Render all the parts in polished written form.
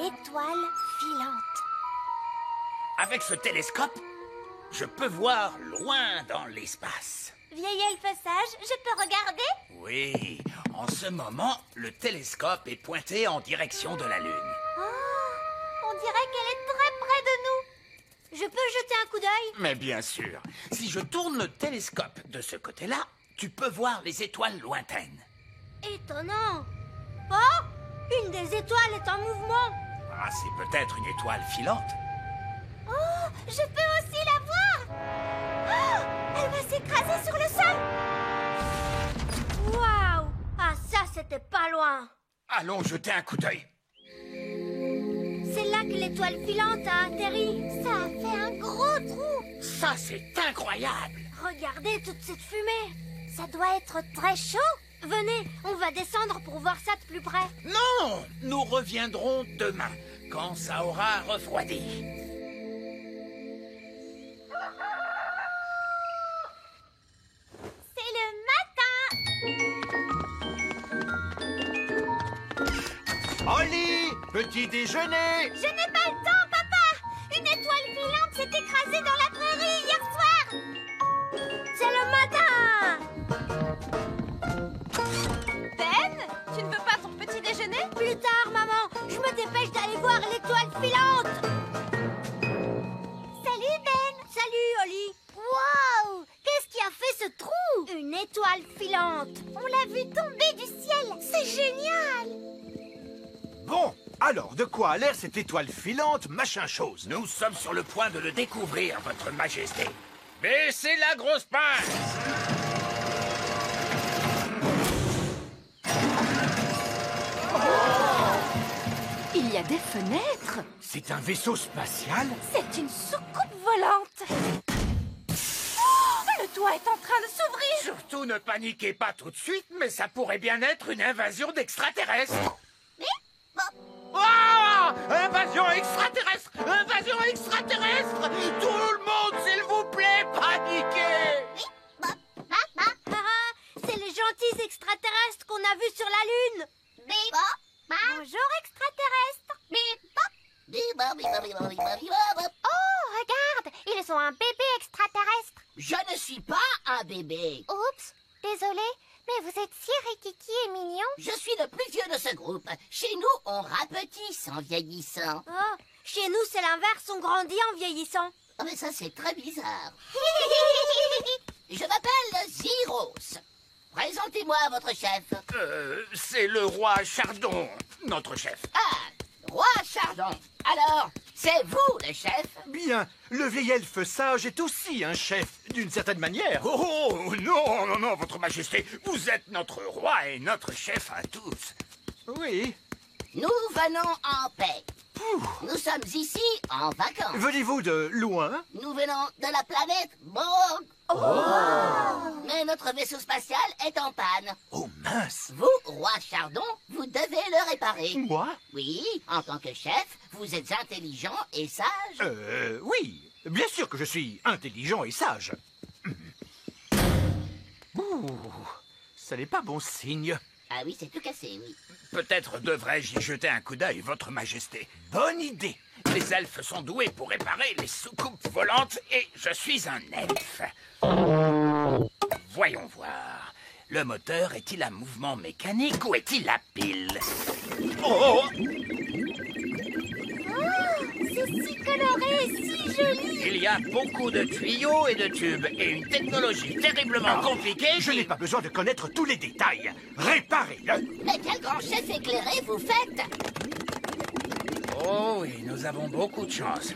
étoile filante. Avec ce télescope, je peux voir loin dans l'espace. Vieil elfe sage, je peux regarder? Oui, en ce moment, le télescope est pointé en direction de la Lune. Oh, on dirait qu'elle est très près de nous. Je peux jeter un coup d'œil? Mais bien sûr, si je tourne le télescope de ce côté-là, tu peux voir les étoiles lointaines. Étonnant. Oh, une des étoiles est en mouvement. Ah, c'est peut-être une étoile filante. Oh, je peux aussi la voir. Oh, elle va s'écraser sur le sol. Waouh. Ah, ça, c'était pas loin. Allons jeter un coup d'œil. C'est là que l'étoile filante a atterri. Ça a fait un gros trou. Ça, c'est incroyable. Regardez toute cette fumée. Ça doit être très chaud. Venez, on va descendre pour voir ça de plus près. Non, nous reviendrons demain, quand ça aura refroidi. C'est le matin. Holly, petit déjeuner. Je n'ai pas le temps, papa. Une étoile filante s'est écrasée dans la prairie hier soir. C'est le matin. Ben, tu ne veux pas ton petit déjeuner? Plus tard, maman. Je me dépêche d'aller voir l'étoile filante. Salut, Ben. Salut, Holly. Waouh! Qu'est-ce qui a fait ce trou? Une étoile filante. On l'a vue tomber du ciel. C'est génial. Bon, alors de quoi a l'air cette étoile filante, machin chose? Nous sommes sur le point de le découvrir, votre majesté. Baissez la grosse pince! Il y a des fenêtres. C'est un vaisseau spatial? C'est une soucoupe volante. Oh, le toit est en train de s'ouvrir. Surtout ne paniquez pas tout de suite, mais ça pourrait bien être une invasion d'extraterrestres. Ah! Invasion extraterrestre! Invasion extraterrestre! Tout le monde, s'il vous plaît, paniquez! C'est les gentils extraterrestres qu'on a vus sur la Lune. Bonjour, extraterrestres. Oh, regarde, ils ont un bébé extraterrestre. Je ne suis pas un bébé. Oups, désolé, mais vous êtes si rikiki et mignon. Je suis le plus vieux de ce groupe. Chez nous, on rapetisse en vieillissant. Oh, chez nous, c'est l'inverse, on grandit en vieillissant. Oh, mais ça, c'est très bizarre. Je m'appelle Zyros. Présentez-moi votre chef. C'est le roi Chardon, notre chef. Ah, roi Chardon. Alors, c'est vous le chef? Bien, le vieil elfe sage est aussi un chef, d'une certaine manière. Oh, non, non, non, votre majesté, vous êtes notre roi et notre chef à tous. Oui. Nous venons en paix. Nous sommes ici en vacances. Venez-vous de loin? Nous venons de la planète Borg. Mais notre vaisseau spatial est en panne. Oh mince. Vous, roi Chardon, vous devez le réparer. Moi? Oui, en tant que chef, vous êtes intelligent et sage. Oui. Bien sûr que je suis intelligent et sage. Ouh, ça n'est pas bon signe. Ah oui, c'est tout cassé, oui. Peut-être devrais-je y jeter un coup d'œil, votre majesté. Bonne idée. Les elfes sont doués pour réparer les soucoupes volantes et je suis un elfe. Voyons voir. Le moteur est-il à mouvement mécanique ou est-il à pile? Oh! C'est si coloré et si joli. Il y a beaucoup de tuyaux et de tubes et une technologie terriblement compliquée. Je n'ai pas besoin de connaître tous les détails. Réparez-le. Mais quel grand chef éclairé vous faites! Oh oui, nous avons beaucoup de chance.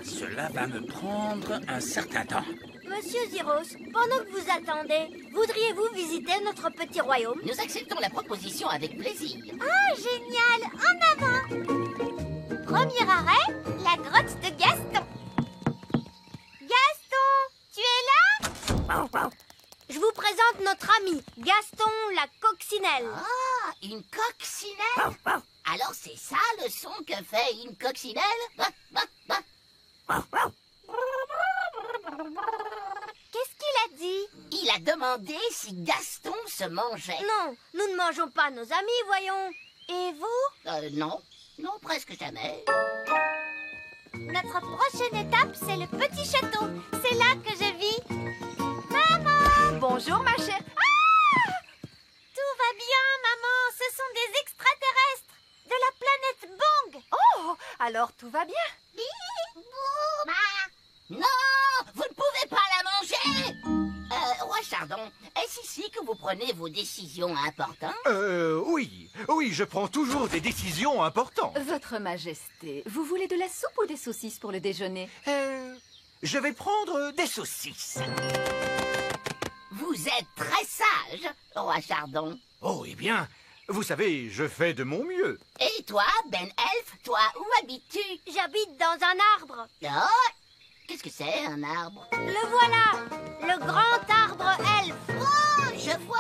Cela va me prendre un certain temps. Monsieur Zyros, pendant que vous attendez, voudriez-vous visiter notre petit royaume? Nous acceptons la proposition avec plaisir. Ah, génial! En avant! Premier arrêt, la grotte de Gaston. Gaston, tu es là? Je vous présente notre ami, Gaston la coccinelle. Ah, une coccinelle? Alors c'est ça le son que fait une coccinelle? Qu'est-ce qu'il a dit? Il a demandé si Gaston se mangeait. Non, nous ne mangeons pas nos amis, voyons. Et vous? Non, Non, presque jamais. Notre prochaine étape, c'est le petit château. C'est là que je vis. Maman! Bonjour, ma chère. Tout va bien, maman. Ce sont des extraterrestres de la planète Bong. Oh, alors tout va bien. Non, vous ne pouvez pas la manger. Roi Chardon, est-ce ici que vous prenez vos décisions importantes? Oui. Oui, je prends toujours des décisions importantes. Votre Majesté, vous voulez de la soupe ou des saucisses pour le déjeuner? Je vais prendre des saucisses. Vous êtes très sage, Roi Chardon. Oh, eh bien, vous savez, je fais de mon mieux. Et toi, Ben Elf, toi, où habites-tu? J'habite dans un arbre. Oh, qu'est-ce que c'est, un arbre? Le voilà, le grand arbre elfe. Oh, je vois.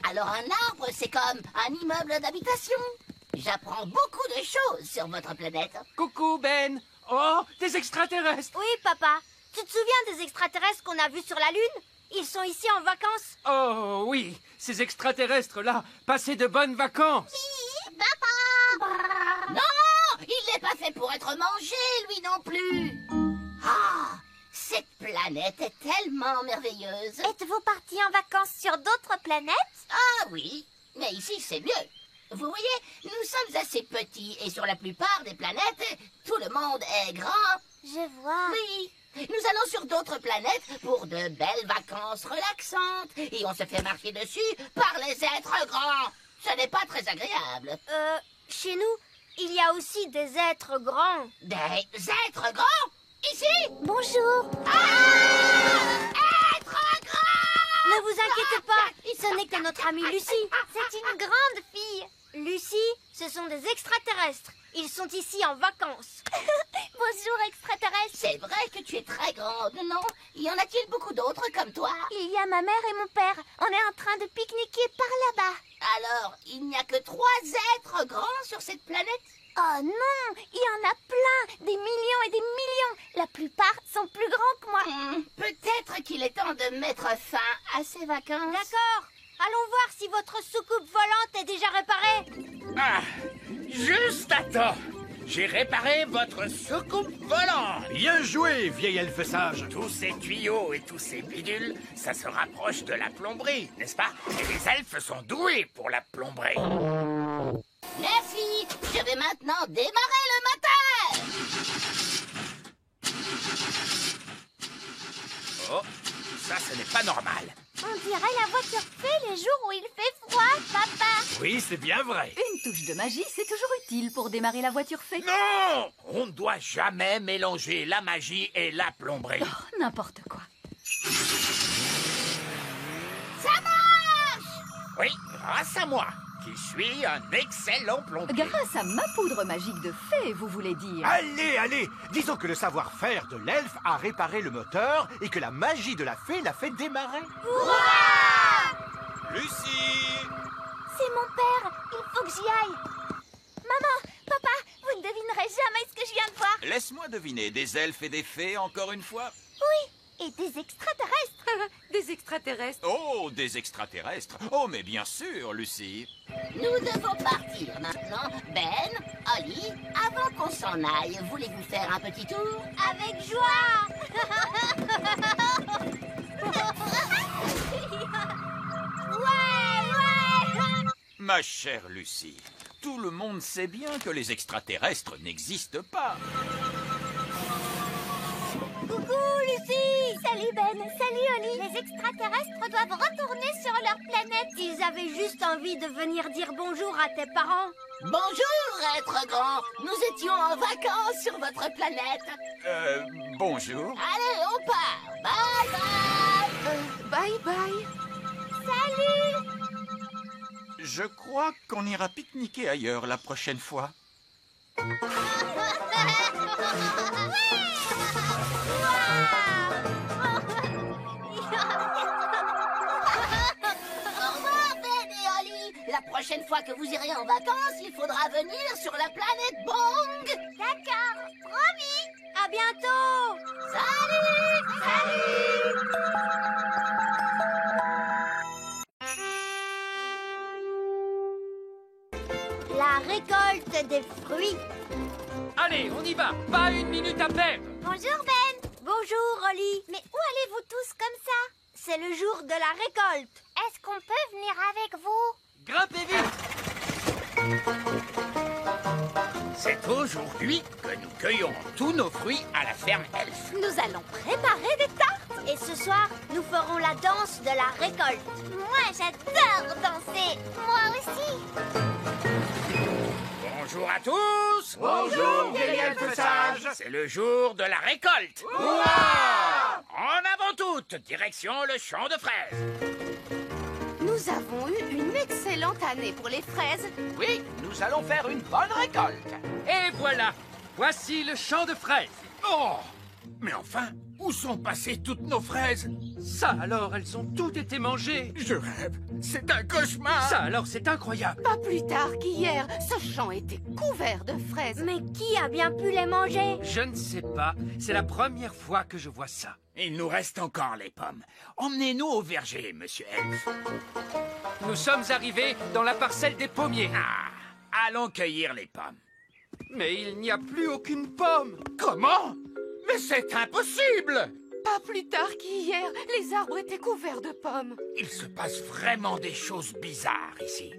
Alors un arbre, c'est comme un immeuble d'habitation. J'apprends beaucoup de choses sur votre planète. Coucou, Ben. Oh, des extraterrestres. Oui, papa. Tu te souviens des extraterrestres qu'on a vus sur la Lune? Ils sont ici en vacances. Oh, oui, ces extraterrestres-là, passez de bonnes vacances. Non, il n'est pas fait pour être mangé, lui non plus. Ah, cette planète est tellement merveilleuse. Êtes-vous parti en vacances sur d'autres planètes? Ah oui, mais ici c'est mieux. Vous voyez, nous sommes assez petits et sur la plupart des planètes, tout le monde est grand. Je vois. Oui, nous allons sur d'autres planètes pour de belles vacances relaxantes et on se fait marcher dessus par les êtres grands. Ce n'est pas très agréable. Chez nous, il y a aussi des êtres grands. Des êtres grands? Ici? Bonjour. Êtres grands! Ne vous inquiétez pas, ce n'est que notre amie Lucie. C'est une grande fille. Lucie, ce sont des extraterrestres. Ils sont ici en vacances. Bonjour, extraterrestres. C'est vrai que tu es très grande, non? Y en a-t-il beaucoup d'autres comme toi? Il y a ma mère et mon père. On est en train de pique-niquer par là-bas. Alors, il n'y a que 3 êtres grands sur cette planète? Oh non, il y en a plein, des millions et des millions. La plupart sont plus grands que moi. Peut-être qu'il est temps de mettre fin à ces vacances. D'accord. Allons voir si votre soucoupe volante est déjà réparée. Ah, juste à temps. J'ai réparé votre soucoupe volante. Bien joué, vieil elfe sage. Tous ces tuyaux et tous ces bidules, ça se rapproche de la plomberie, n'est-ce pas? Et les elfes sont doués pour la plomberie. Merci, je vais maintenant démarrer le moteur. Oh, ça, ce n'est pas normal. On dirait la voiture fée les jours où il fait froid, papa. Oui, c'est bien vrai. Une touche de magie, c'est toujours utile pour démarrer la voiture fée. Non! On ne doit jamais mélanger la magie et la plomberie. Oh, n'importe quoi. Ça marche! Oui, grâce à moi, qui suis un excellent plombier. Grâce à ma poudre magique de fée, vous voulez dire? Allez, disons que le savoir-faire de l'elfe a réparé le moteur et que la magie de la fée l'a fait démarrer. Lucie! C'est mon père. Il faut que j'y aille. Maman, papa, vous ne devinerez jamais ce que je viens de voir. Laisse-moi deviner, des elfes et des fées encore une fois? Oui, et des extraterrestres. Des extraterrestres. Oh, des extraterrestres! Oh, mais bien sûr, Lucie! Nous devons partir maintenant. Ben, Oli, avant qu'on s'en aille, voulez-vous faire un petit tour? Avec joie. Ouais. Ma chère Lucie, tout le monde sait bien que les extraterrestres n'existent pas. Coucou, Lucie. Salut, Ben. Salut, Oli. Les extraterrestres doivent retourner sur leur planète. Ils avaient juste envie de venir dire bonjour à tes parents. Bonjour, êtres grands. Nous étions en vacances sur votre planète. Bonjour. Allez, on part. Bye bye. Bye bye. Salut. Je crois qu'on ira pique-niquer ailleurs la prochaine fois. Au revoir, Ben et Oli. La prochaine fois que vous irez en vacances, il faudra venir sur la planète Bong. D'accord, promis. À bientôt. Salut! La récolte des fruits. Allez, on y va. Pas une minute à perdre. Bonjour Ben. Bonjour Rolly. Mais où allez-vous tous comme ça? C'est le jour de la récolte. Est-ce qu'on peut venir avec vous? Grimpez vite. C'est aujourd'hui que nous cueillerons tous nos fruits à la ferme Elf. Nous allons préparer des tartes. Et ce soir, nous ferons la danse de la récolte. Moi, j'adore danser. Moi aussi. Bonjour à tous. Bonjour, vieil elfe sage. C'est le jour de la récolte. En avant toutes, direction le champ de fraises. Nous avons eu une excellente année pour les fraises. Oui, nous allons faire une bonne récolte. Et voilà. Voici le champ de fraises. Oh! Mais enfin, où sont passées toutes nos fraises? Ça alors, elles ont toutes été mangées. Je rêve. C'est un cauchemar. Ça alors, c'est incroyable. Pas plus tard qu'hier, ce champ était couvert de fraises. Mais qui a bien pu les manger? Je ne sais pas. C'est la première fois que je vois ça. Il nous reste encore les pommes. Emmenez-nous au verger, monsieur Elf. Nous sommes arrivés dans la parcelle des pommiers. Ah, allons cueillir les pommes. Mais il n'y a plus aucune pomme. Comment? Mais c'est impossible! Pas plus tard qu'hier, les arbres étaient couverts de pommes. Il se passe vraiment des choses bizarres ici.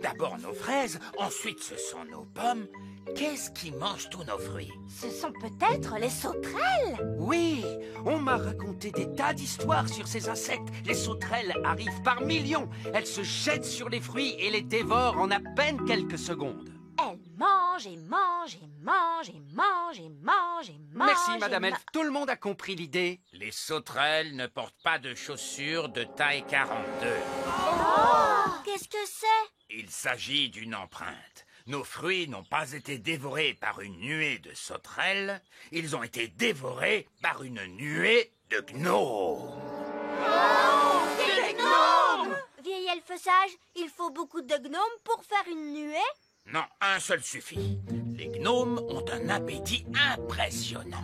D'abord nos fraises, ensuite ce sont nos pommes. Qu'est-ce qui mange tous nos fruits? Ce sont peut-être les sauterelles. Oui, on m'a raconté des tas d'histoires sur ces insectes. Les sauterelles arrivent par millions. Elles se jettent sur les fruits et les dévorent en à peine quelques secondes. Elles mangent et mangent et mangent et mangent et mangent et mangent. Merci, Madame Elf. Tout le monde a compris l'idée. Les sauterelles ne portent pas de chaussures de taille 42. Qu'est-ce que c'est? Il s'agit d'une empreinte. Nos fruits n'ont pas été dévorés par une nuée de sauterelles, ils ont été dévorés par une nuée de gnomes. Des gnomes! Vieil elfe sage, il faut beaucoup de gnomes pour faire une nuée? Non, un seul suffit. Les gnomes ont un appétit impressionnant.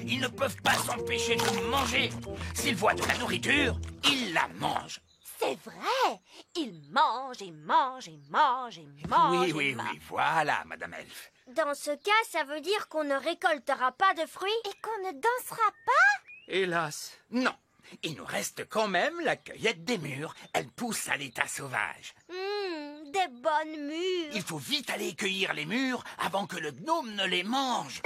Ils ne peuvent pas s'empêcher de manger. S'ils voient de la nourriture, ils la mangent. C'est vrai. Ils mangent et mangent et mangent et mangent. Oui, voilà, Madame Elf. Dans ce cas, ça veut dire qu'on ne récoltera pas de fruits et qu'on ne dansera pas? Hélas. Non, il nous reste quand même la cueillette des mûres. Elle pousse à l'état sauvage. Des bonnes mûres. Il faut vite aller cueillir les mûres avant que le gnome ne les mange.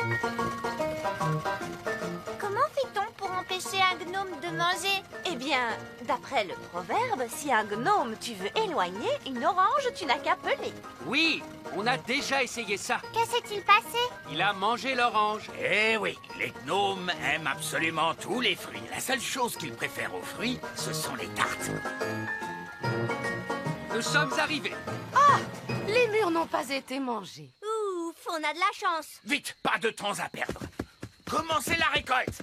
Comment fait-on pour empêcher un gnome de manger? Eh bien, d'après le proverbe, si un gnome tu veux éloigner, une orange tu n'as qu'à peler. Oui, on a déjà essayé ça. Que s'est-il passé? Il a mangé l'orange. Eh oui, les gnomes aiment absolument tous les fruits. La seule chose qu'ils préfèrent aux fruits, ce sont les tartes. Nous sommes arrivés. Les mûres n'ont pas été mangées. Ouf, on a de la chance. Vite, pas de temps à perdre. Commencez la récolte.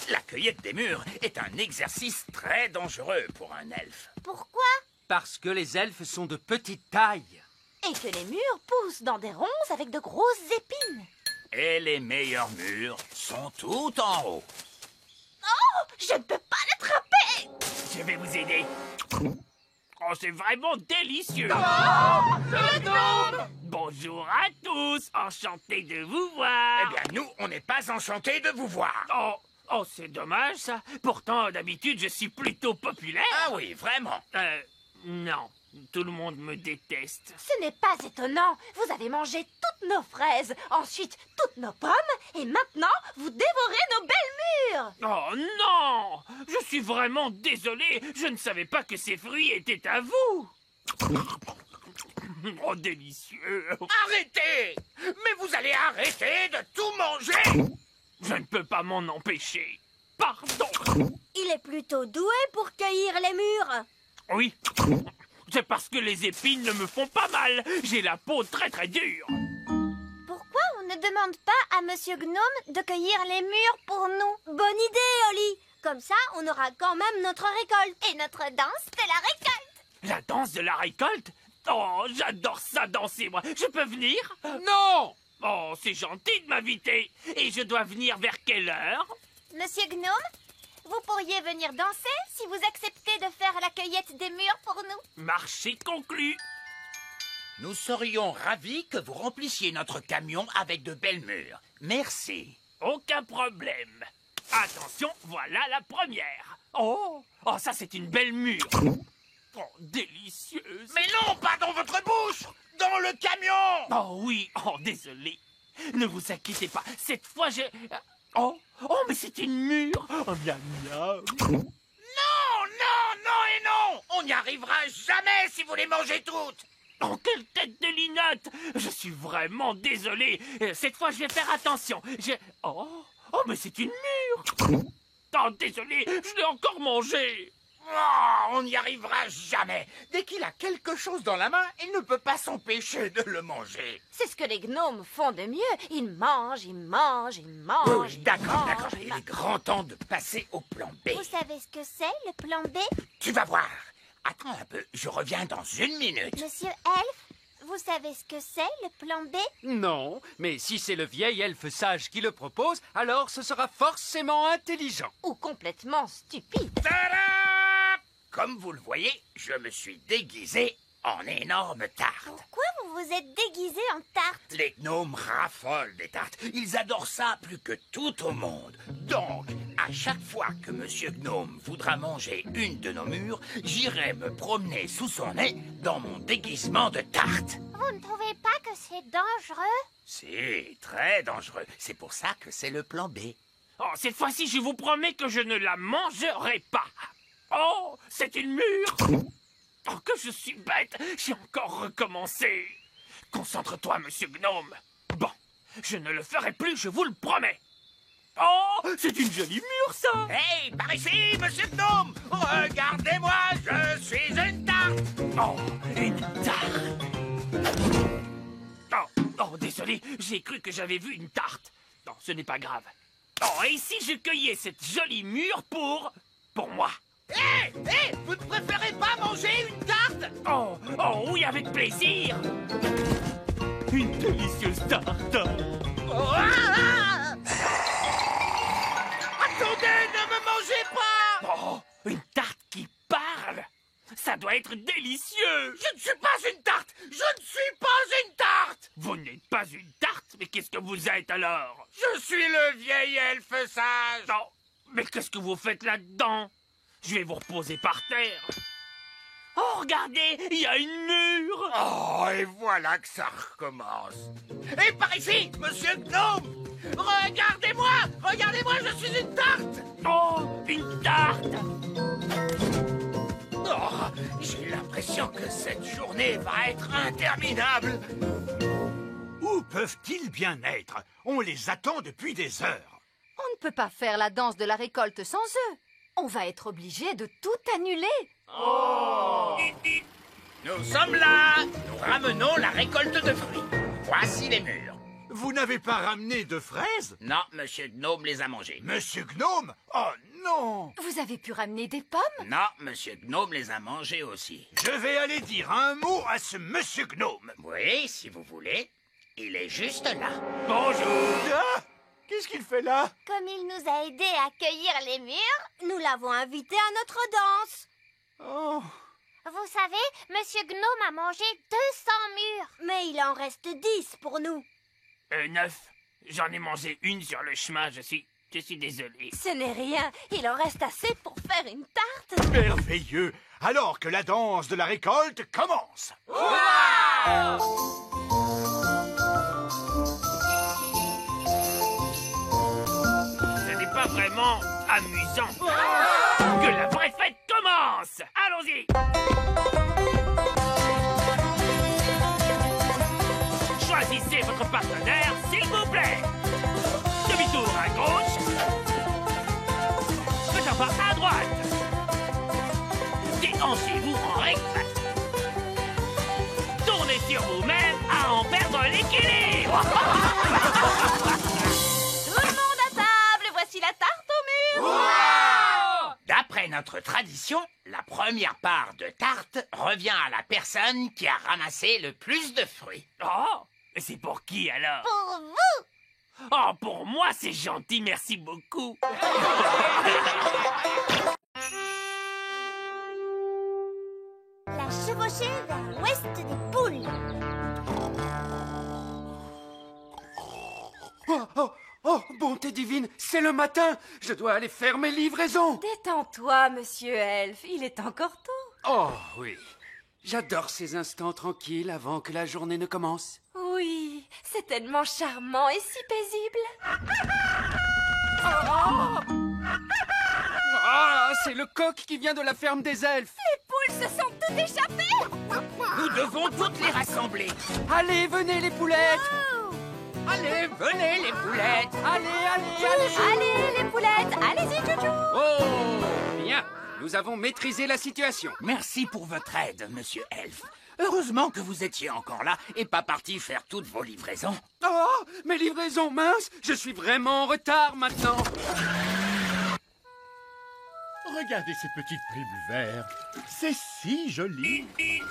La cueillette des mûres est un exercice très dangereux pour un elfe. Pourquoi? Parce que les elfes sont de petite taille. Et que les mûres poussent dans des ronces avec de grosses épines. Et les meilleurs mûres sont tout en haut. Je ne peux pas l'attraper. Je vais vous aider. Oh, c'est vraiment délicieux. Bonjour à tous, enchanté de vous voir. Eh bien, nous, on n'est pas enchantés de vous voir. Oh, c'est dommage ça. Pourtant, d'habitude, je suis plutôt populaire. Ah oui, vraiment. Non, tout le monde me déteste. Ce n'est pas étonnant. Vous avez mangé toutes nos fraises, ensuite toutes nos pommes, et maintenant vous dévorez nos belles mûres. Oh non! Je suis vraiment désolé. Je ne savais pas que ces fruits étaient à vous. Oh, délicieux. Arrêtez! Mais vous allez arrêter de tout manger! Je ne peux pas m'en empêcher. Pardon. Il est plutôt doué pour cueillir les mûres. Oui. C'est parce que les épines ne me font pas mal. J'ai la peau très très dure. Pourquoi on ne demande pas à Monsieur Gnome de cueillir les mûres pour nous? Bonne idée, Oli. Comme ça, on aura quand même notre récolte. Et notre danse de la récolte. La danse de la récolte? Oh, j'adore ça danser, moi. Je peux venir? Non! Oh, c'est gentil de m'inviter. Et je dois venir vers quelle heure? Monsieur Gnome, vous pourriez venir danser si vous acceptez de faire la cueillette des mûres pour nous. Marché conclu. Nous serions ravis que vous remplissiez notre camion avec de belles mûres. Merci. Aucun problème. Attention, voilà la première. Oh, ça c'est une belle mûre. Oh, délicieuse. Mais non, pas dans votre bouche! Dans le camion! Oh oui, désolé. Ne vous inquiétez pas, cette fois j'ai... Oh, mais c'est une mûre. Oh, miam, miam. Non, et non! On n'y arrivera jamais si vous les mangez toutes! Oh, quelle tête de linotte! Je suis vraiment désolé. Cette fois, je vais faire attention. Oh, mais c'est une mûre! Oh, désolé, je l'ai encore mangée. Oh, on n'y arrivera jamais. Dès qu'il a quelque chose dans la main, il ne peut pas s'empêcher de le manger. C'est ce que les gnomes font de mieux. Ils mangent, ils mangent, ils mangent. Oui, d'accord. Il est grand temps de passer au plan B. Vous savez ce que c'est, le plan B? Tu vas voir. Attends un peu, je reviens dans 1 minute. Monsieur Elf, vous savez ce que c'est, le plan B? Non, mais si c'est le vieil elfe sage qui le propose, alors ce sera forcément intelligent. Ou complètement stupide. Tada! Comme vous le voyez, je me suis déguisé en énorme tarte. Pourquoi vous vous êtes déguisé en tarte? Les gnomes raffolent des tartes. Ils adorent ça plus que tout au monde. Donc, à chaque fois que Monsieur Gnome voudra manger une de nos mûres, j'irai me promener sous son nez dans mon déguisement de tarte. Vous ne trouvez pas que c'est dangereux? C'est très dangereux. C'est pour ça que c'est le plan B. Oh, cette fois-ci, je vous promets que je ne la mangerai pas. Oh, c'est une mûre. Oh, que je suis bête. J'ai encore recommencé. Concentre-toi, Monsieur Gnome. Bon, je ne le ferai plus, je vous le promets. Oh, c'est une jolie mûre, ça. Hey, par ici, Monsieur Gnome. Regardez-moi, je suis une tarte. Oh, une tarte. Oh, désolé, j'ai cru que j'avais vu une tarte. Non, ce n'est pas grave. Oh, et si je cueillais cette jolie mûre pour moi? Hé, vous ne préférez pas manger une tarte? Oh, oui, avec plaisir. Une délicieuse tarte. Attendez, ne me mangez pas! Oh, une tarte qui parle. Ça doit être délicieux. Je ne suis pas une tarte. Je ne suis pas une tarte. Vous n'êtes pas une tarte, mais qu'est-ce que vous êtes alors? Je suis le vieil elfe sage. Non, mais qu'est-ce que vous faites là-dedans? Je vais vous reposer par terre. Oh, regardez, il y a une mûre. Oh, et voilà que ça recommence. Et par ici, Monsieur Gnome. Regardez-moi, je suis une tarte. Oh, une tarte. Oh, j'ai l'impression que cette journée va être interminable. Où peuvent-ils bien être? On les attend depuis des heures. On ne peut pas faire la danse de la récolte sans eux. On va être obligé de tout annuler. Nous sommes là. Nous ramenons la récolte de fruits. Voici les mûres. Vous n'avez pas ramené de fraises? Non, Monsieur Gnome les a mangées. Monsieur Gnome? Oh non! Vous avez pu ramener des pommes? Non, Monsieur Gnome les a mangées aussi. Je vais aller dire un mot à ce Monsieur Gnome. Oui, si vous voulez. Il est juste là. Bonjour. Ah! Qu'est-ce qu'il fait là? Comme il nous a aidés à cueillir les mûres, nous l'avons invité à notre danse. Oh! Vous savez, Monsieur Gnome a mangé 200 mûres. Mais il en reste 10 pour nous. 9. J'en ai mangé une sur le chemin, je suis désolé. Ce n'est rien. Il en reste assez pour faire une tarte. Merveilleux! Alors que la danse de la récolte commence! Ce n'est pas vraiment amusant. Que la vraie fête commence. Allons-y. Choisissez votre partenaire, s'il vous plaît. Demi-tour à gauche. Faites un pas à droite. Déhanchez-vous en recte. Tournez sur vous-même à en perdre l'équilibre. Tout le monde à table. Voici la tarte aux mûres. D'après notre tradition, la première part de tarte revient à la personne qui a ramassé le plus de fruits. Oh, c'est pour qui alors? Pour vous! Oh, pour moi, c'est gentil, merci beaucoup. La chevaucher vers l'ouest des poules. Oh, bonté divine, c'est le matin. Je dois aller faire mes livraisons. Détends-toi, monsieur Elf, il est encore tôt. Oh, oui. J'adore ces instants tranquilles avant que la journée ne commence. Oui, c'est tellement charmant et si paisible. Ah, c'est le coq qui vient de la ferme des elfes. Les poules se sont toutes échappées. Nous devons toutes les rassembler. Allez, venez les poulettes. Allez, venez les poulettes. Allez. Allez, les poulettes, allez-y, Joujou. Oh, bien. Nous avons maîtrisé la situation. Merci pour votre aide, monsieur Elf. Heureusement que vous étiez encore là et pas parti faire toutes vos livraisons. Oh, mes livraisons, mince. Je suis vraiment en retard maintenant. Regardez ces petites tribus verts. C'est si joli.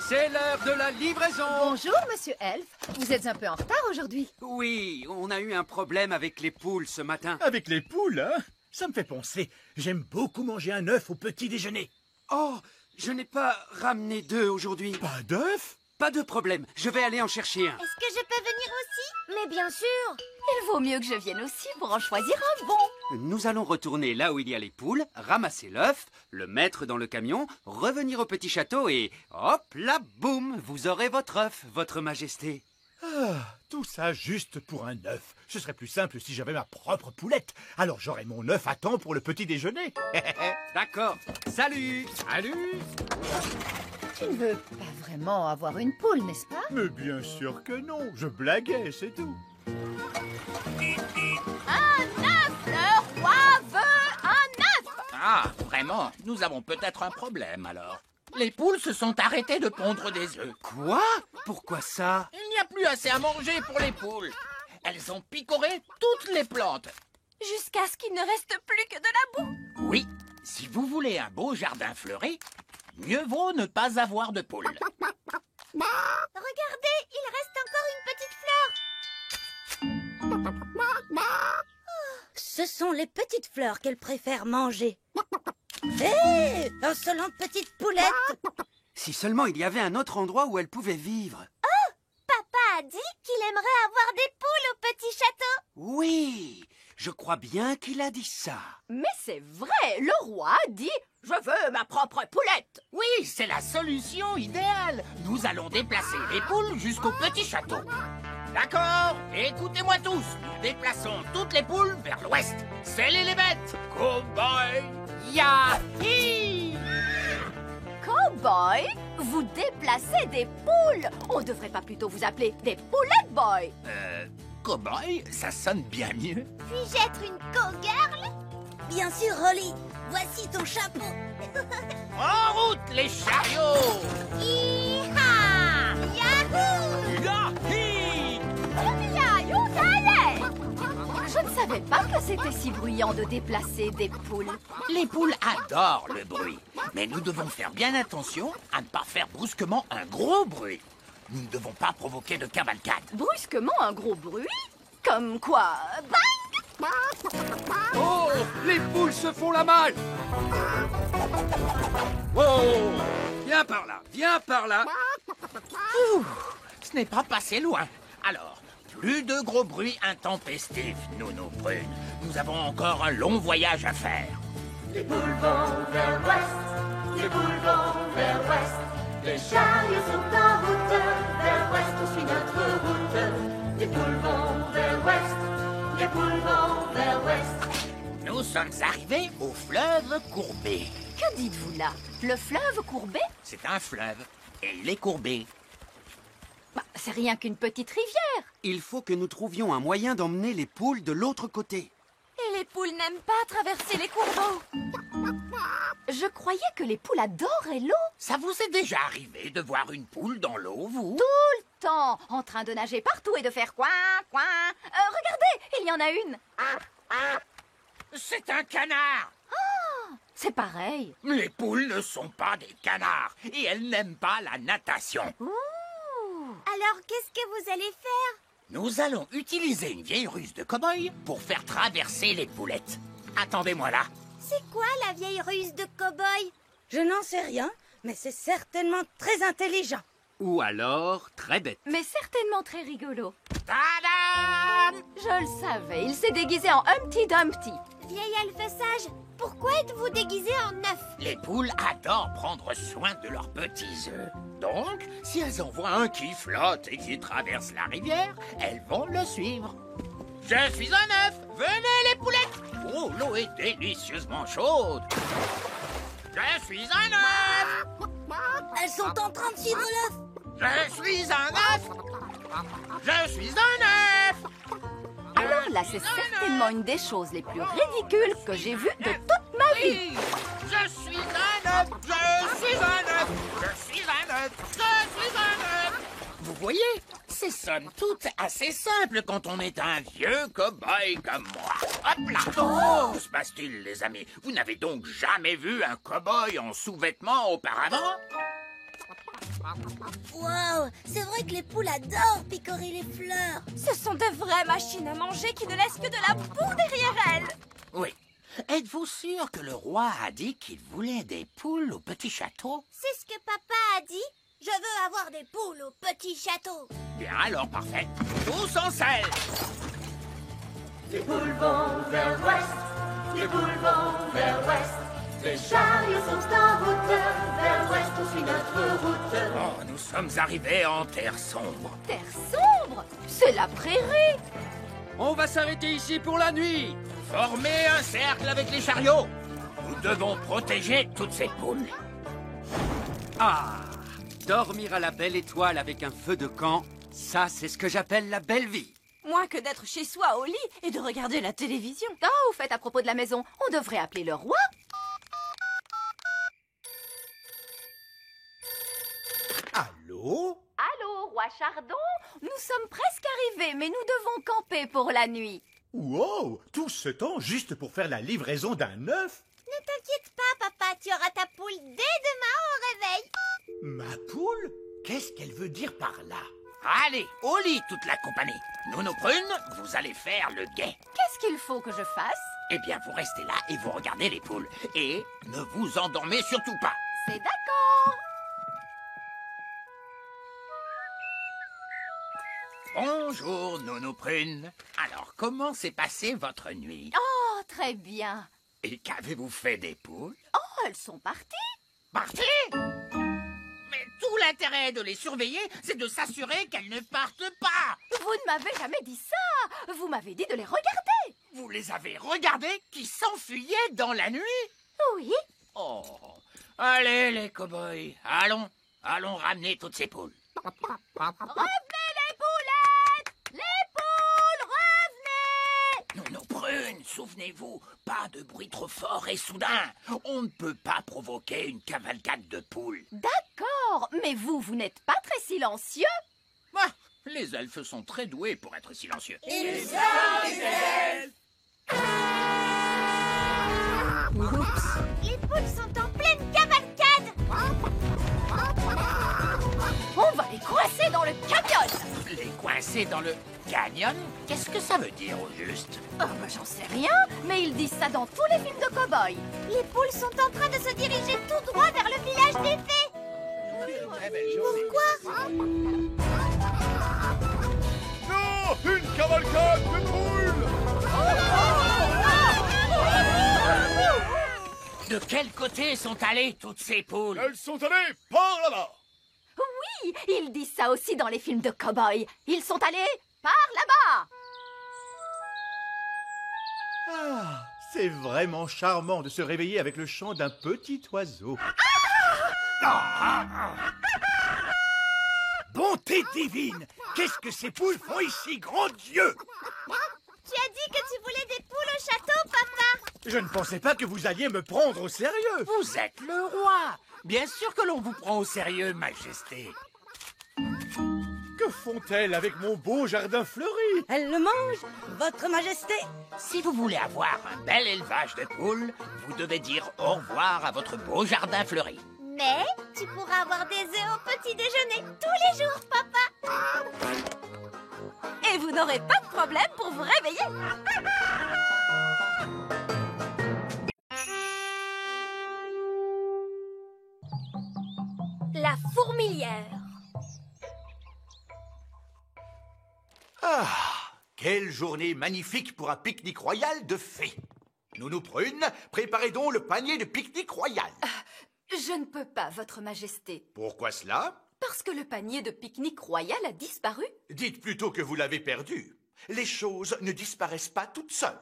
C'est l'heure de la livraison. Bonjour, monsieur Elf. Vous êtes un peu en retard aujourd'hui. Oui, on a eu un problème avec les poules ce matin. Avec les poules, hein? Ça me fait penser. J'aime beaucoup manger un œuf au petit déjeuner. Oh, je n'ai pas ramené d'œufs aujourd'hui. Pas d'œuf? Pas de problème, je vais aller en chercher un. Est-ce que je peux venir aussi? Mais bien sûr. Il vaut mieux que je vienne aussi pour en choisir un bon. Nous allons retourner là où il y a les poules, ramasser l'œuf, le mettre dans le camion, revenir au petit château et hop là, boum, vous aurez votre œuf, votre majesté. Ah, tout ça juste pour un œuf. Ce serait plus simple si j'avais ma propre poulette. Alors j'aurais mon œuf à temps pour le petit déjeuner. D'accord, salut. Salut. Tu ne veux pas vraiment avoir une poule, n'est-ce pas? Mais bien sûr que non. Je blaguais, c'est tout. Un œuf, le roi veut un œuf. Ah, vraiment? Nous avons peut-être un problème alors. Les poules se sont arrêtées de pondre des œufs. Quoi? Pourquoi ça? Il n'y a plus assez à manger pour les poules. Elles ont picoré toutes les plantes. Jusqu'à ce qu'il ne reste plus que de la boue. Oui, si vous voulez un beau jardin fleuri, mieux vaut ne pas avoir de poules. Regardez, il reste encore une petite fleur. Ce sont les petites fleurs qu'elle préfère manger. Hé, insolente petite poulette! Si seulement il y avait un autre endroit où elle pouvait vivre. Papa a dit qu'il aimerait avoir des poules au petit château. Oui, je crois bien qu'il a dit ça. Mais c'est vrai, le roi a dit « Je veux ma propre poulette ». Oui, c'est la solution idéale. Nous allons déplacer les poules jusqu'au petit château. D'accord? Écoutez-moi tous. Nous déplaçons toutes les poules vers l'ouest. Scellez les bêtes. Cowboy! Yahi! Cowboy, vous déplacez des poules. On ne devrait pas plutôt vous appeler des poulettes boy. Cowboy, ça sonne bien mieux. Puis-je être une cowgirl? Bien sûr, Rolly. Voici ton chapeau. En route, les chariots! Hi-ha! Yahoo! Yahi! Je ne savais pas que c'était si bruyant de déplacer des poules. Les poules adorent le bruit. Mais nous devons faire bien attention à ne pas faire brusquement un gros bruit. Nous ne devons pas provoquer de cavalcade. Brusquement, un gros bruit? Comme quoi? Bang! Oh, les poules se font la malle. Oh, viens par là, viens par là. Ce n'est pas passé loin. Alors, plus de gros bruits intempestifs, Nounou Prune. Nous avons encore un long voyage à faire. Les poules vont vers l'ouest, les poules vont vers l'ouest. Les chariots sont en route, vers l'ouest on suit notre route. Les poules vont vers l'ouest, les poules vont vers l'ouest. Nous sommes arrivés au fleuve courbé. Que dites-vous là? Le fleuve courbé? C'est un fleuve et il est courbé. Bah, c'est rien qu'une petite rivière. Il faut que nous trouvions un moyen d'emmener les poules de l'autre côté. Et les poules n'aiment pas traverser les cours d'eau. Je croyais que les poules adoraient l'eau. Ça vous est déjà arrivé de voir une poule dans l'eau, vous? Tout le temps, en train de nager partout et de faire coin, coin. Regardez, il y en a une. C'est un canard! C'est pareil. Les poules ne sont pas des canards et elles n'aiment pas la natation. Alors, qu'est-ce que vous allez faire? Nous allons utiliser une vieille ruse de cow-boy pour faire traverser les poulettes. Attendez-moi là. C'est quoi la vieille ruse de cow-boy? Je n'en sais rien, Mais c'est certainement très intelligent. Ou alors très bête. Mais certainement très rigolo. Tadam! Je le savais, il s'est déguisé en Humpty Dumpty. Vieil elfe sage, pourquoi êtes-vous déguisé en œuf? Les poules adorent prendre soin de leurs petits œufs. Donc, si elles en voient un qui flotte et qui traverse la rivière, elles vont le suivre. Je suis un œuf! Venez les poulettes! Oh, l'eau est délicieusement chaude! Je suis un œuf! Elles sont en train de suivre l'œuf. Je suis un œuf! Je suis un œuf! Alors là, c'est certainement une des choses les plus ridicules que j'ai vues de toute ma vie. Oui, je suis un œuf! Je suis un œuf! Je suis un œuf! Je suis un œuf! Vous voyez, c'est somme toute assez simple quand on est un vieux cow-boy comme moi. Hop là! Oh, que se passe-t-il, les amis? Vous n'avez donc jamais vu un cow-boy en sous-vêtements auparavant? Wow, c'est vrai que les poules adorent picorer les fleurs. Ce sont de vraies machines à manger qui ne laissent que de la boue derrière elles. Oui. Êtes-vous sûr que le roi a dit qu'il voulait des poules au petit château? C'est ce que papa a dit. Je veux avoir des poules au petit château. Bien alors, parfait. Tous en selle! Les poules vont vers l'ouest, les poules vont vers l'ouest. Les chariots sont en route vers l'ouest, on suit notre route. Oh, nous sommes arrivés en terre sombre. Terre sombre? C'est la prairie. On va s'arrêter ici pour la nuit. Formez un cercle avec les chariots. Nous devons protéger toutes ces poules. Ah, dormir à la belle étoile avec un feu de camp, ça c'est ce que j'appelle la belle vie. Moins que d'être chez soi au lit et de regarder la télévision. Oh, au fait, à propos de la maison, on devrait appeler le roi. Allô? Allô, roi Chardon? Nous sommes presque arrivés, mais nous devons camper pour la nuit. Wow! Tout ce temps juste pour faire la livraison d'un œuf? Ne t'inquiète pas, papa, tu auras ta poule dès demain au réveil. Ma poule? Qu'est-ce qu'elle veut dire par là? Allez, au lit toute la compagnie. Nounou Prune, vous allez faire le guet. Qu'est-ce qu'il faut que je fasse? Eh bien, vous restez là et vous regardez les poules. Et ne vous endormez surtout pas. C'est d'accord. Bonjour, Nounou Prune. Alors, comment s'est passée votre nuit? Oh, très bien. Et qu'avez-vous fait des poules? Oh, elles sont parties. Parties? Mais tout l'intérêt de les surveiller, c'est de s'assurer qu'elles ne partent pas. Vous ne m'avez jamais dit ça. Vous m'avez dit de les regarder. Vous les avez regardées qui s'enfuyaient dans la nuit? Oui. Oh, allez les cow-boys, allons ramener toutes ces poules. Revenez les poulettes! Les poules, revenez! Nounou Prune, souvenez-vous, pas de bruit trop fort et soudain. On ne peut pas provoquer une cavalcade de poules. D'accord, mais vous n'êtes pas très silencieux. Ah, les elfes sont très doués pour être silencieux. Oups. Les poules sont en pleine cavalcade. On va les coincer dans le canyon. Les coincer dans le canyon? Qu'est-ce que ça veut dire au juste? Oh, ben, j'en sais rien, mais ils disent ça dans tous les films de cow-boys. Les poules sont en train de se diriger tout droit vers le village des fées. Pourquoi? Non! Une cavalcade de poules! De quel côté sont allées toutes ces poules? Elles sont allées par là-bas! Oui, ils disent ça aussi dans les films de cow-boys. Ils sont allés par là-bas. Ah, c'est vraiment charmant de se réveiller avec le chant d'un petit oiseau. Bonté divine! Qu'est-ce que ces poules font ici, grand Dieu? Tu as dit que tu voulais des poules au château, papa. Je ne pensais pas que vous alliez me prendre au sérieux. Vous êtes le roi. Bien sûr que l'on vous prend au sérieux, Majesté. Que font-elles avec mon beau jardin fleuri? Elles le mangent, votre majesté. Si vous voulez avoir un bel élevage de poules, vous devez dire au revoir à votre beau jardin fleuri. Mais tu pourras avoir des œufs au petit déjeuner tous les jours, papa. Et vous n'aurez pas de problème pour vous réveiller. Ah, quelle journée magnifique pour un pique-nique royal de fées. Nounou Prune, préparez donc le panier de pique-nique royal. Je ne peux pas, Votre Majesté. Pourquoi cela? Parce que le panier de pique-nique royal a disparu. Dites plutôt que vous l'avez perdu. Les choses ne disparaissent pas toutes seules.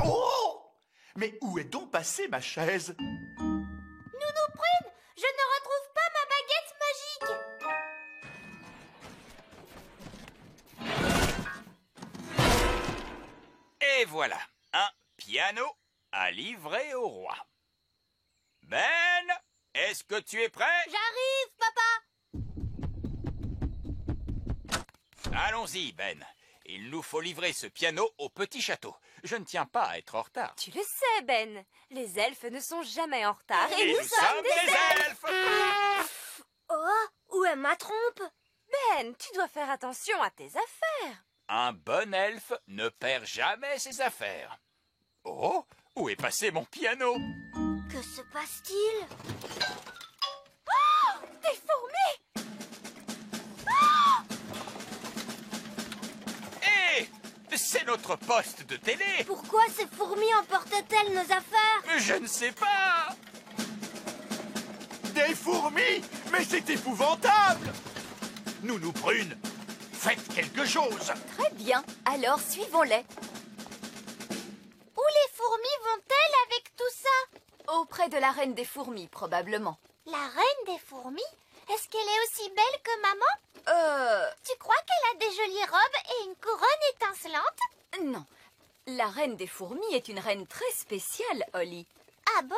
Oh! Mais où est donc passée ma chaise? Nounou Prune, je ne retrouve pas ma baguette magique. Et voilà, un piano à livrer au roi. Ben, est-ce que tu es prêt? J'arrive, papa. Allons-y, Ben. Il nous faut livrer ce piano au petit château. Je ne tiens pas à être en retard. Tu le sais, Ben. Les elfes ne sont jamais en retard. Et nous sommes des elfes. Oh, où est ma trompe? Ben, tu dois faire attention à tes affaires. Un bon elfe ne perd jamais ses affaires. Oh, où est passé mon piano? Que se passe-t-il? Oh, des fourmis! Hé, c'est notre poste de télé. Pourquoi ces fourmis emportent-elles nos affaires? Je ne sais pas. Des fourmis? Mais c'est épouvantable! Nounou Prune, faites quelque chose! Très bien, alors suivons-les. Où les fourmis vont-elles avec tout ça? Auprès de la reine des fourmis, probablement. La reine des fourmis? Est-ce qu'elle est aussi belle que maman? Tu crois qu'elle a des jolies robes et une couronne étincelante? Non. La reine des fourmis est une reine très spéciale, Holly. Ah bon?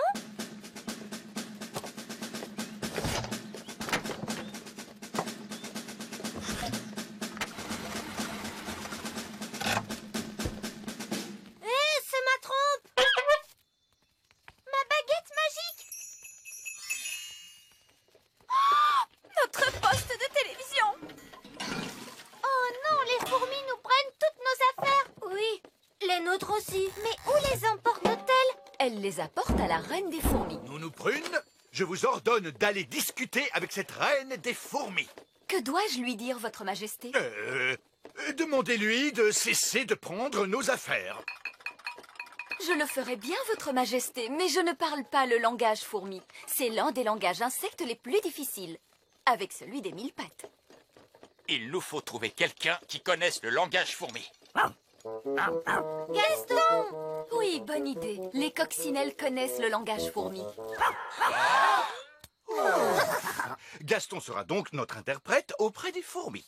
C'est ma trompe! Ma baguette magique! Notre poste de télévision! Oh non, les fourmis nous prennent toutes nos affaires! Oui, les nôtres aussi. Mais où les emportent-elles? Elle les apporte à la reine des fourmis. Nounou Prune, je vous ordonne d'aller discuter avec cette reine des fourmis. Que dois-je lui dire, Votre Majesté? Demandez-lui de cesser de prendre nos affaires. Je le ferai bien, Votre Majesté, mais je ne parle pas le langage fourmi. C'est l'un des langages insectes les plus difficiles, avec celui des 1000 pattes. Il nous faut trouver quelqu'un qui connaisse le langage fourmi. Gaston! Oui, bonne idée. Les coccinelles connaissent le langage fourmi. Gaston sera donc notre interprète auprès des fourmis.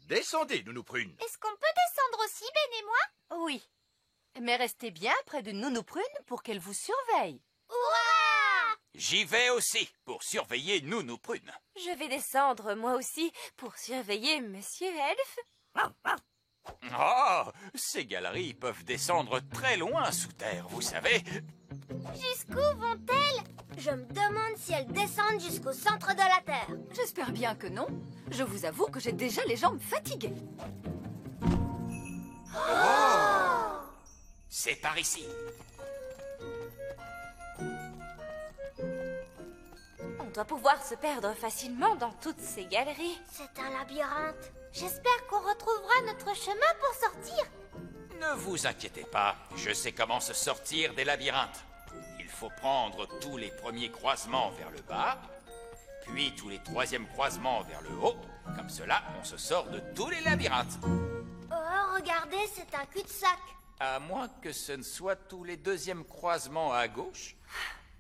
Descendez, Nounou Prune. Est-ce qu'on peut descendre aussi, Ben et moi? Oui. Mais restez bien près de Nounou Prune pour qu'elle vous surveille. Hurrah! J'y vais aussi pour surveiller Nounou Prune. Je vais descendre, moi aussi, pour surveiller Monsieur Elfe. Oh, ces galeries peuvent descendre très loin sous terre, vous savez. Jusqu'où vont-elles? Je me demande si elles descendent jusqu'au centre de la Terre. J'espère bien que non. Je vous avoue que j'ai déjà les jambes fatiguées. C'est par ici. On doit pouvoir se perdre facilement dans toutes ces galeries. C'est un labyrinthe. J'espère qu'on retrouvera notre chemin pour sortir. Ne vous inquiétez pas, je sais comment se sortir des labyrinthes. Il faut prendre tous les premiers croisements vers le bas, puis tous les troisièmes croisements vers le haut. Comme cela, on se sort de tous les labyrinthes. Oh, regardez, c'est un cul-de-sac. À moins que ce ne soit tous les deuxièmes croisements à gauche.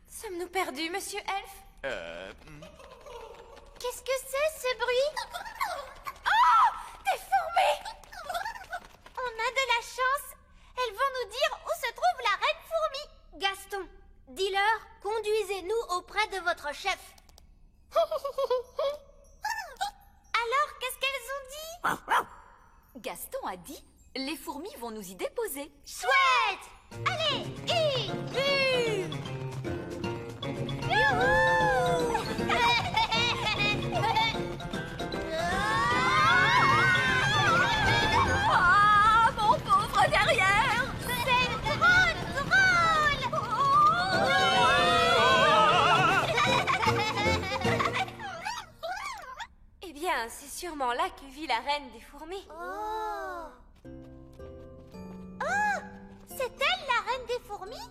Sommes-nous perdus, Monsieur Elfe? Qu'est-ce que c'est, ce bruit? Oh! Des fourmis! On a de la chance. Elles vont nous dire où se trouve la reine fourmi. Gaston, dis-leur, conduisez-nous auprès de votre chef. Alors, qu'est-ce qu'elles ont dit? Gaston a dit, les fourmis vont nous y déposer. Chouette! Allez, Ah, mon pauvre derrière! c'est drôle! Eh bien, c'est sûrement là que vit la reine des fourmis. Oh! Oh! C'est elle, la reine des fourmis?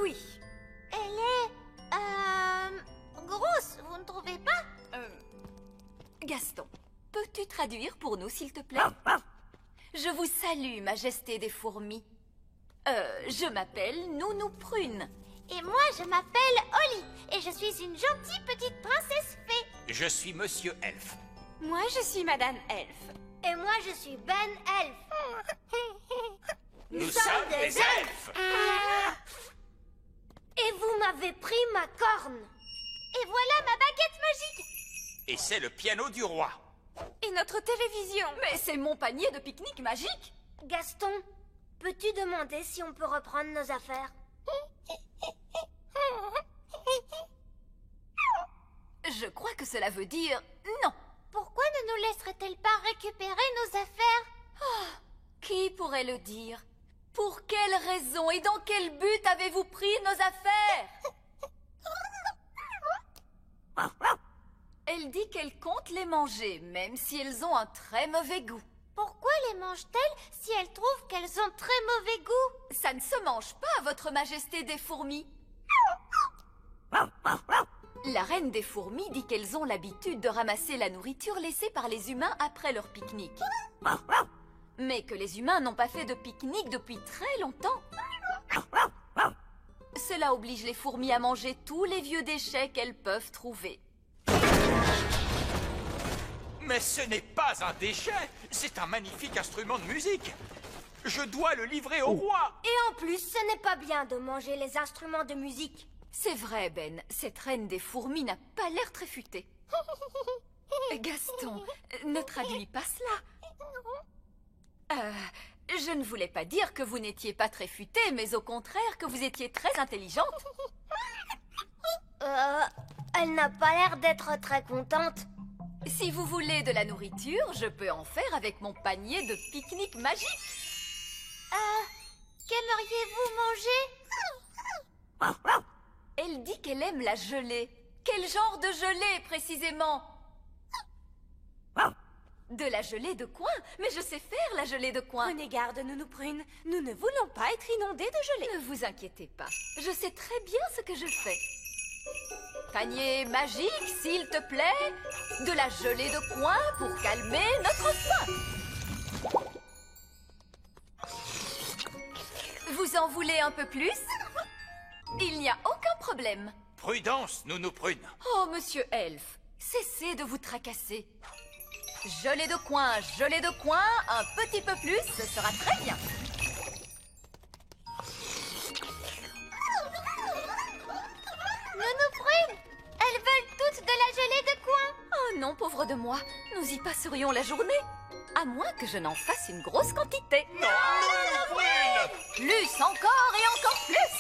Oui. Elle est... grosse, vous ne trouvez pas? Gaston, peux-tu traduire pour nous, s'il te plaît? Je vous salue, Majesté des fourmis. Je m'appelle Nounou Prune. Et moi, je m'appelle Holly, et je suis une gentille petite princesse fée. Je suis Monsieur Elfe. Moi, je suis Madame Elfe. Et moi, je suis Ben Elfe. Nous sommes des elfes. Et vous m'avez pris ma corne. Et voilà ma baguette magique. Et c'est le piano du roi. Et notre télévision. Mais c'est mon panier de pique-nique magique. Gaston, peux-tu demander si on peut reprendre nos affaires? Je crois que cela veut dire non. Pourquoi ne nous laisserait-elle pas récupérer nos affaires? Qui pourrait le dire? Pour quelle raison et dans quel but avez-vous pris nos affaires? Elle dit qu'elle compte les manger, même si elles ont un très mauvais goût. Pourquoi les mange-t-elle si elle trouve qu'elles ont très mauvais goût? Ça ne se mange pas, votre majesté des fourmis. La reine des fourmis dit qu'elles ont l'habitude de ramasser la nourriture laissée par les humains après leur pique-nique. Mais que les humains n'ont pas fait de pique-nique depuis très longtemps. Cela oblige les fourmis à manger tous les vieux déchets qu'elles peuvent trouver. Mais ce n'est pas un déchet, c'est un magnifique instrument de musique. Je dois le livrer au roi. Et en plus, ce n'est pas bien de manger les instruments de musique. C'est vrai, Ben, cette reine des fourmis n'a pas l'air très futée. Gaston, ne traduis pas cela. Je ne voulais pas dire que vous n'étiez pas très futée, mais au contraire que vous étiez très intelligente. Elle n'a pas l'air d'être très contente. Si vous voulez de la nourriture, je peux en faire avec mon panier de pique-nique magique. Qu'aimeriez-vous manger? Elle dit qu'elle aime la gelée. Quel genre de gelée, précisément? De la gelée de coin? Mais je sais faire la gelée de coin. Prenez garde, Nounou Prune. Nous ne voulons pas être inondés de gelée. Ne vous inquiétez pas. Je sais très bien ce que je fais. Panier magique, s'il te plaît. De la gelée de coin pour calmer notre faim. Vous en voulez un peu plus? Il n'y a aucun problème. Prudence, Nounou Prune. Oh, monsieur Elfe, cessez de vous tracasser. Gelée de coin, un petit peu plus, ce sera très bien. Nounou Prune, elles veulent toutes de la gelée de coin. Oh non, pauvre de moi, nous y passerions la journée. À moins que je n'en fasse une grosse quantité. Non, Nounou Prune! Plus encore et encore plus.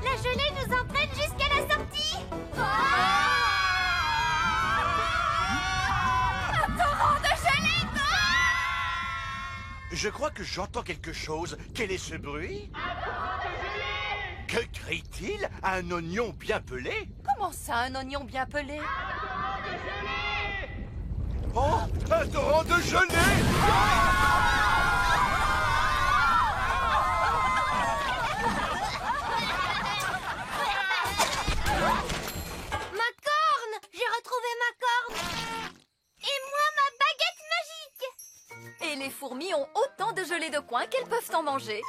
La gelée nous entraîne jusqu'à la sortie. Un torrent de gelée. Je crois que j'entends quelque chose. Quel est ce bruit? Que crie-t-il? Un oignon bien pelé? Comment ça, un oignon bien pelé? Oh, un torrent de gelée! Ma corne! J'ai retrouvé ma corne! Et moi, ma baguette magique! Et les fourmis ont autant de gelée de coin qu'elles peuvent en manger.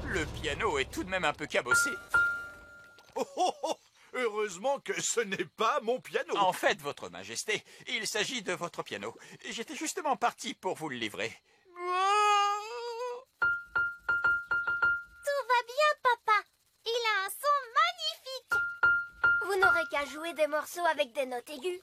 Le piano est tout de même un peu cabossé. Oh, oh, oh. Heureusement que ce n'est pas mon piano. En fait, votre majesté, il s'agit de votre piano. J'étais justement parti pour vous le livrer. Tout va bien, papa. Il a un son magnifique. Vous n'aurez qu'à jouer des morceaux avec des notes aiguës.